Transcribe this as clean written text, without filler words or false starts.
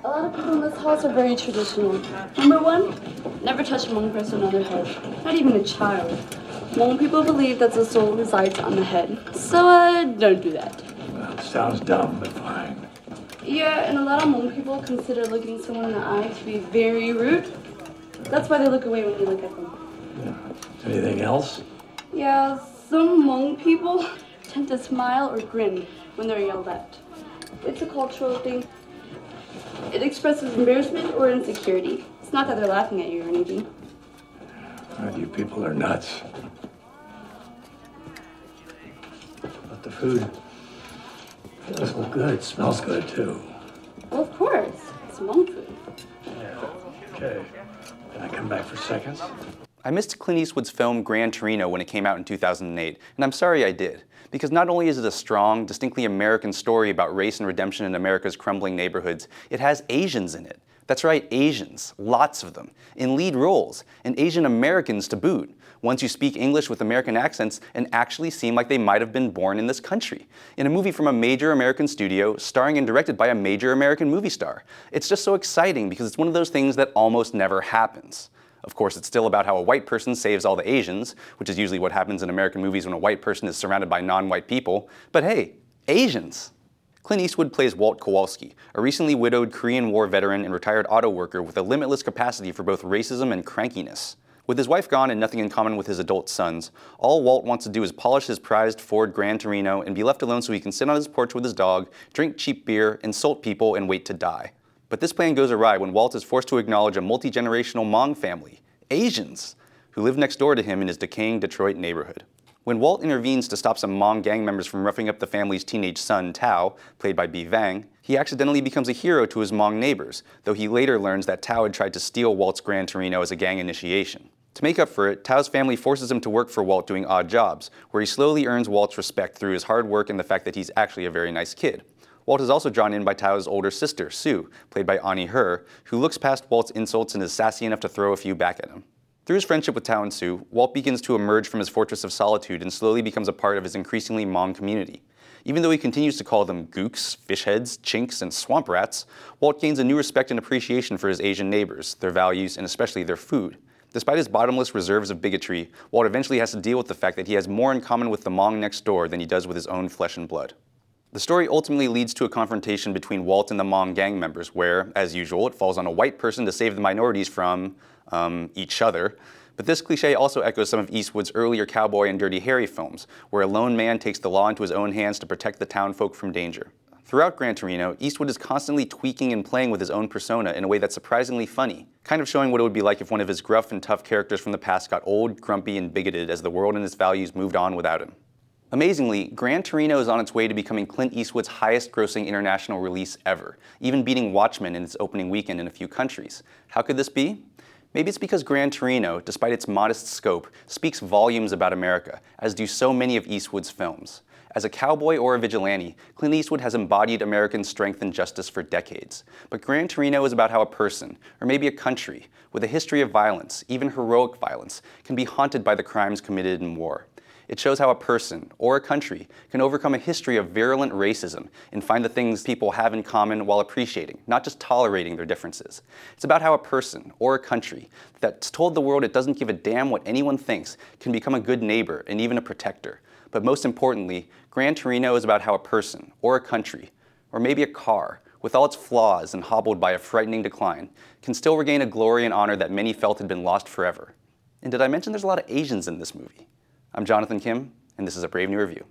A lot of people in this house are very traditional. Number one, never touch a Hmong person on their head, not even a child. Hmong people believe that the soul resides on the head, so don't do that. Well, it sounds dumb, but fine. Yeah, and a lot of Hmong people consider looking someone in the eye to be very rude. That's why they look away when you look at them. Yeah. Anything else? Yeah, some Hmong people tend to smile or grin when they're yelled at. It's a cultural thing. It expresses embarrassment or insecurity. It's not that they're laughing at you or anything. God, you people are nuts. But the food feels so good, smells good too. Well, of course. It's Hmong food. Yeah. Okay. Can I come back for seconds? I missed Clint Eastwood's film Gran Torino when it came out in 2008, and I'm sorry I did. Because not only is it a strong, distinctly American story about race and redemption in America's crumbling neighborhoods, it has Asians in it. That's right, Asians, lots of them, in lead roles, and Asian Americans to boot, ones who speak English with American accents and actually seem like they might have been born in this country, in a movie from a major American studio, starring and directed by a major American movie star. It's just so exciting because it's one of those things that almost never happens. Of course, it's still about how a white person saves all the Asians, which is usually what happens in American movies when a white person is surrounded by non-white people. But hey, Asians! Clint Eastwood plays Walt Kowalski, a recently widowed Korean War veteran and retired auto worker with a limitless capacity for both racism and crankiness. With his wife gone and nothing in common with his adult sons, all Walt wants to do is polish his prized Ford Gran Torino and be left alone so he can sit on his porch with his dog, drink cheap beer, insult people, and wait to die. But this plan goes awry when Walt is forced to acknowledge a multi-generational Hmong family, Asians, who live next door to him in his decaying Detroit neighborhood. When Walt intervenes to stop some Hmong gang members from roughing up the family's teenage son, Tao, played by B. Vang, he accidentally becomes a hero to his Hmong neighbors, though he later learns that Tao had tried to steal Walt's Gran Torino as a gang initiation. To make up for it, Tao's family forces him to work for Walt doing odd jobs, where he slowly earns Walt's respect through his hard work and the fact that he's actually a very nice kid. Walt is also drawn in by Tao's older sister, Sue, played by Ani Her, who looks past Walt's insults and is sassy enough to throw a few back at him. Through his friendship with Tao and Sue, Walt begins to emerge from his fortress of solitude and slowly becomes a part of his increasingly Hmong community. Even though he continues to call them gooks, fishheads, chinks, and swamp rats, Walt gains a new respect and appreciation for his Asian neighbors, their values, and especially their food. Despite his bottomless reserves of bigotry, Walt eventually has to deal with the fact that he has more in common with the Hmong next door than he does with his own flesh and blood. The story ultimately leads to a confrontation between Walt and the Hmong gang members where, as usual, it falls on a white person to save the minorities from, each other. But this cliché also echoes some of Eastwood's earlier cowboy and Dirty Harry films, where a lone man takes the law into his own hands to protect the townfolk from danger. Throughout Gran Torino, Eastwood is constantly tweaking and playing with his own persona in a way that's surprisingly funny, kind of showing what it would be like if one of his gruff and tough characters from the past got old, grumpy, and bigoted as the world and its values moved on without him. Amazingly, Gran Torino is on its way to becoming Clint Eastwood's highest-grossing international release ever, even beating Watchmen in its opening weekend in a few countries. How could this be? Maybe it's because Gran Torino, despite its modest scope, speaks volumes about America, as do so many of Eastwood's films. As a cowboy or a vigilante, Clint Eastwood has embodied American strength and justice for decades. But Gran Torino is about how a person, or maybe a country, with a history of violence, even heroic violence, can be haunted by the crimes committed in war. It shows how a person, or a country, can overcome a history of virulent racism and find the things people have in common while appreciating, not just tolerating their differences. It's about how a person, or a country, that's told the world it doesn't give a damn what anyone thinks, can become a good neighbor and even a protector. But most importantly, Gran Torino is about how a person, or a country, or maybe a car, with all its flaws and hobbled by a frightening decline, can still regain a glory and honor that many felt had been lost forever. And did I mention there's a lot of Asians in this movie? I'm Jonathan Kim, and this is a Brave New Review.